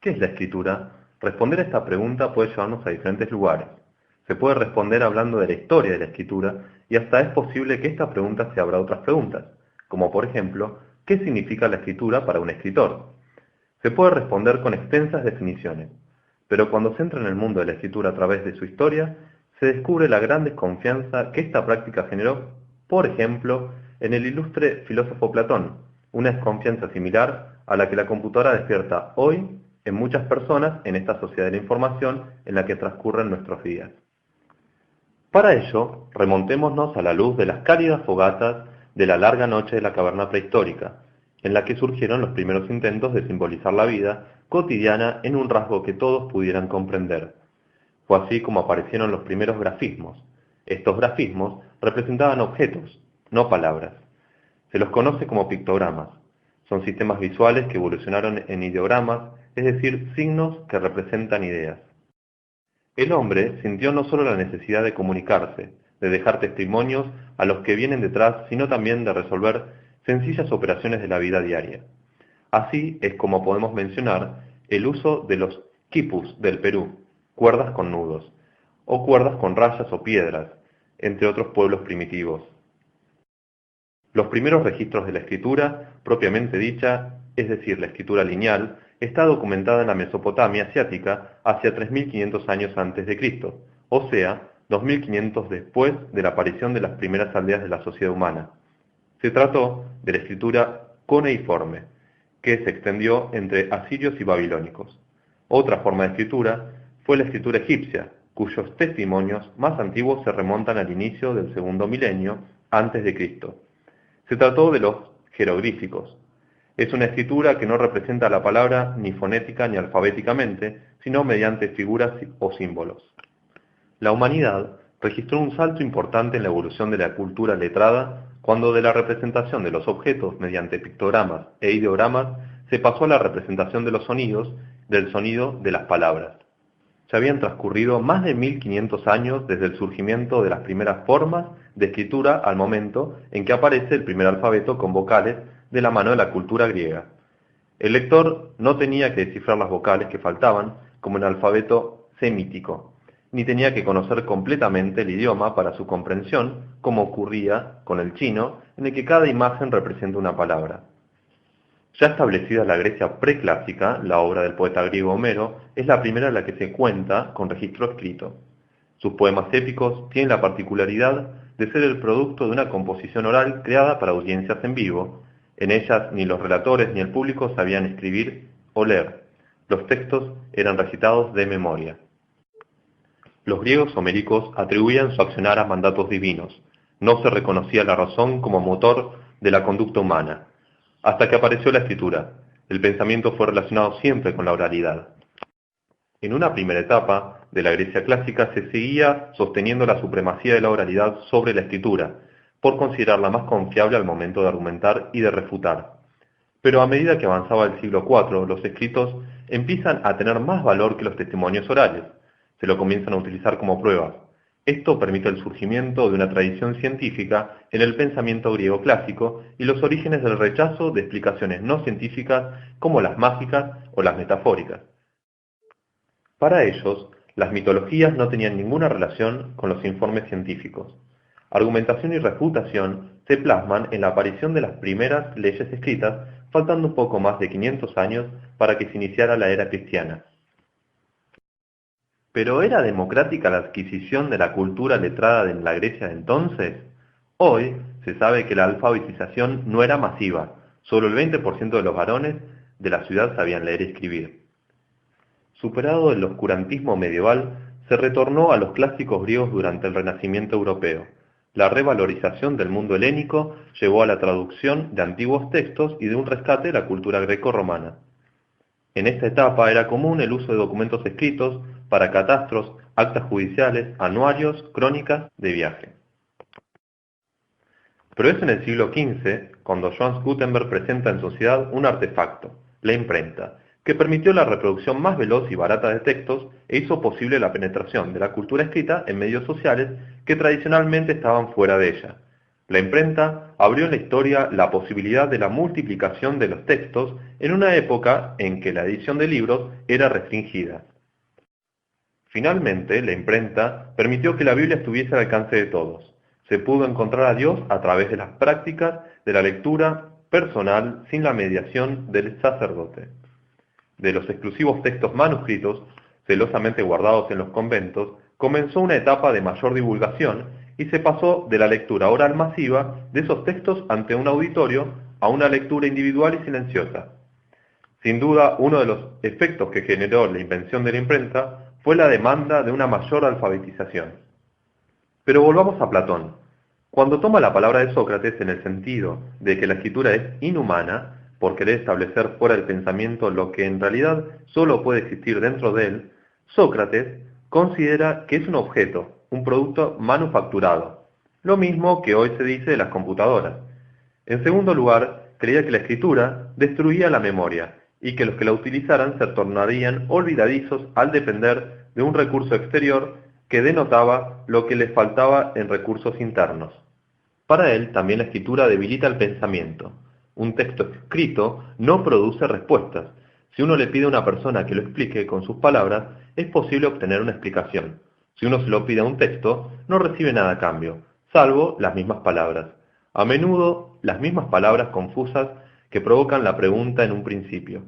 ¿Qué es la escritura? Responder a esta pregunta puede llevarnos a diferentes lugares. Se puede responder hablando de la historia de la escritura y hasta es posible que esta pregunta se abra a otras preguntas, como por ejemplo, ¿qué significa la escritura para un escritor? Se puede responder con extensas definiciones, pero cuando se entra en el mundo de la escritura a través de su historia, se descubre la gran desconfianza que esta práctica generó, por ejemplo, en el ilustre filósofo Platón, una desconfianza similar a la que la computadora despierta hoy en muchas personas en esta sociedad de la información en la que transcurren nuestros días. Para ello, remontémonos a la luz de las cálidas fogatas de la larga noche de la caverna prehistórica, en la que surgieron los primeros intentos de simbolizar la vida cotidiana en un rasgo que todos pudieran comprender. Fue así como aparecieron los primeros grafismos. Estos grafismos representaban objetos, no palabras. Se los conoce como pictogramas. Son sistemas visuales que evolucionaron en ideogramas, es decir, signos que representan ideas. El hombre sintió no solo la necesidad de comunicarse, de dejar testimonios a los que vienen detrás, sino también de resolver sencillas operaciones de la vida diaria. Así es como podemos mencionar el uso de los quipus del Perú, cuerdas con nudos, o cuerdas con rayas o piedras, entre otros pueblos primitivos. Los primeros registros de la escritura, propiamente dicha, es decir, la escritura lineal, está documentada en la Mesopotamia asiática hacia 3500 años antes de Cristo, o sea, 2500 después de la aparición de las primeras aldeas de la sociedad humana. Se trató de la escritura cuneiforme, que se extendió entre asirios y babilónicos. Otra forma de escritura fue la escritura egipcia, cuyos testimonios más antiguos se remontan al inicio del segundo milenio antes de Cristo. Se trató de los jeroglíficos. Es una escritura que no representa la palabra ni fonética ni alfabéticamente, sino mediante figuras o símbolos. La humanidad registró un salto importante en la evolución de la cultura letrada cuando de la representación de los objetos mediante pictogramas e ideogramas se pasó a la representación de los sonidos, del sonido de las palabras. Ya habían transcurrido más de 1500 años desde el surgimiento de las primeras formas de escritura al momento en que aparece el primer alfabeto con vocales de la mano de la cultura griega. El lector no tenía que descifrar las vocales que faltaban, como en el alfabeto semítico, ni tenía que conocer completamente el idioma para su comprensión, como ocurría con el chino, en el que cada imagen representa una palabra. Ya establecida la Grecia preclásica, la obra del poeta griego Homero es la primera en la que se cuenta con registro escrito. Sus poemas épicos tienen la particularidad de ser el producto de una composición oral creada para audiencias en vivo. En ellas ni los relatores ni el público sabían escribir o leer. Los textos eran recitados de memoria. Los griegos homéricos atribuían su accionar a mandatos divinos. No se reconocía la razón como motor de la conducta humana. Hasta que apareció la escritura, el pensamiento fue relacionado siempre con la oralidad. En una primera etapa de la Grecia clásica se seguía sosteniendo la supremacía de la oralidad sobre la escritura, por considerarla más confiable al momento de argumentar y de refutar. Pero a medida que avanzaba el siglo IV, los escritos empiezan a tener más valor que los testimonios orales. Se lo comienzan a utilizar como pruebas. Esto permite el surgimiento de una tradición científica en el pensamiento griego clásico y los orígenes del rechazo de explicaciones no científicas como las mágicas o las metafóricas. Para ellos, las mitologías no tenían ninguna relación con los informes científicos. Argumentación y refutación se plasman en la aparición de las primeras leyes escritas, faltando un poco más de 500 años para que se iniciara la era cristiana. ¿Pero era democrática la adquisición de la cultura letrada en la Grecia de entonces? Hoy se sabe que la alfabetización no era masiva, solo el 20% de los varones de la ciudad sabían leer y escribir. Superado el oscurantismo medieval, se retornó a los clásicos griegos durante el Renacimiento europeo. La revalorización del mundo helénico llevó a la traducción de antiguos textos y de un rescate de la cultura greco-romana. En esta etapa era común el uso de documentos escritos para catastros, actas judiciales, anuarios, crónicas de viaje. Pero es en el siglo XV cuando Johannes Gutenberg presenta en sociedad un artefacto, la imprenta, que permitió la reproducción más veloz y barata de textos e hizo posible la penetración de la cultura escrita en medios sociales que tradicionalmente estaban fuera de ella. La imprenta abrió en la historia la posibilidad de la multiplicación de los textos en una época en que la edición de libros era restringida. Finalmente, la imprenta permitió que la Biblia estuviese al alcance de todos. Se pudo encontrar a Dios a través de las prácticas de la lectura personal sin la mediación del sacerdote. De los exclusivos textos manuscritos, celosamente guardados en los conventos, comenzó una etapa de mayor divulgación y se pasó de la lectura oral masiva de esos textos ante un auditorio a una lectura individual y silenciosa. Sin duda, uno de los efectos que generó la invención de la imprenta fue la demanda de una mayor alfabetización. Pero volvamos a Platón. Cuando toma la palabra de Sócrates en el sentido de que la escritura es inhumana, por querer establecer fuera del pensamiento lo que en realidad solo puede existir dentro de él, Sócrates considera que es un objeto, un producto manufacturado, lo mismo que hoy se dice de las computadoras. En segundo lugar, creía que la escritura destruía la memoria y que los que la utilizaran se tornarían olvidadizos al depender de un recurso exterior que denotaba lo que les faltaba en recursos internos. Para él, también la escritura debilita el pensamiento. Un texto escrito no produce respuestas. Si uno le pide a una persona que lo explique con sus palabras, es posible obtener una explicación. Si uno se lo pide a un texto, no recibe nada a cambio, salvo las mismas palabras. A menudo, las mismas palabras confusas que provocan la pregunta en un principio.